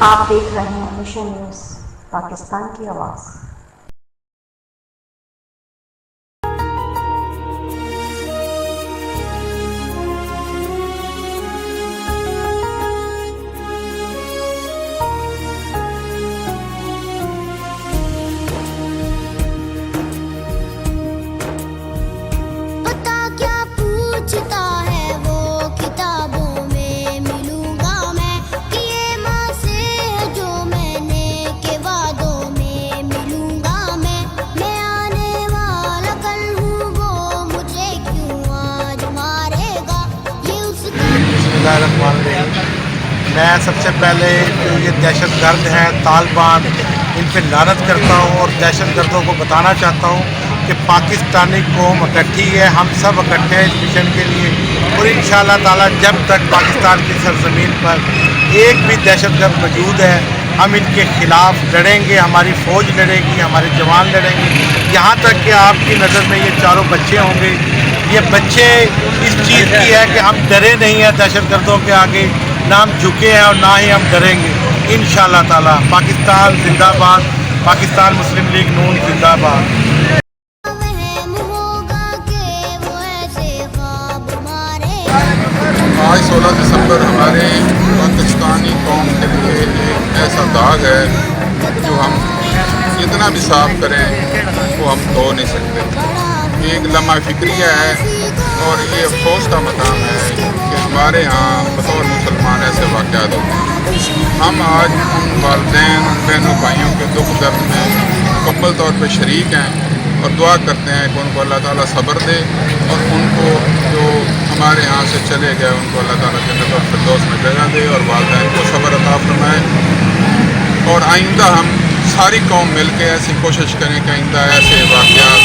आप देख रहे हैं मिशन न्यूज़, पाकिस्तान की आवाज़। पता क्या पूछता है वो, किताबों में मिलूंगा मैं, किए माँ से जो मैंने के वादों में मिलूंगा मैं आने वाला कल हूँ, वो मुझे क्यों आज मारेगा, ये उसका। मैं सबसे पहले जो ये दहशत गर्द हैं तालिबान, इन पर लानत करता हूँ और दहशत गर्दों को बताना चाहता हूँ कि पाकिस्तानी कौम इकट्ठी है, हम सब इकट्ठे हैं इस मिशन के लिए। और इंशाअल्लाह ताला जब तक पाकिस्तान की सरजमीन पर एक भी दहशतगर्द मौजूद है, हम इनके ख़िलाफ़ लड़ेंगे, हमारी फ़ौज लड़ेगी, हमारे जवान लड़ेंगे, यहाँ तक कि आपकी नज़र में ये चारों बच्चे होंगे। ये बच्चे इस चीज़ की है कि हम डरे नहीं हैं दहशतगर्दों के आगे, ना हम झुके हैं और ना ही हम डरेंगे इंशाअल्लाह ताला। पाकिस्तान जिंदाबाद, पाकिस्तान मुस्लिम लीग नून जिंदाबाद। आज 16 दिसंबर हमारे पाकिस्तानी कौम के लिए एक ऐसा दाग है जो हम कितना भी साफ करें वो हम धो नहीं सकते। एक लम्हा फिक्रिया है और ये अफसोस का मकाम है कि हमारे यहाँ बतौर मुसलमान ऐसे वाक़यात होते हैं। हम आज उन वालिदैन, उन बहनों भाइयों के दुख दर्द में मुकम्मल तौर पर शरीक हैं और दुआ करते हैं कि उनको अल्लाह ताला सब्र दे और उनको जो हमारे यहाँ से चले गए उनको अल्लाह ताला जन्नत और फिरदौस में जगह दे और वालिदैन को सब्र अता फरमाए। और आइंदा हम सारी कौम मिल के ऐसी कोशिश करें कि आइंदा ऐसे वाक़यात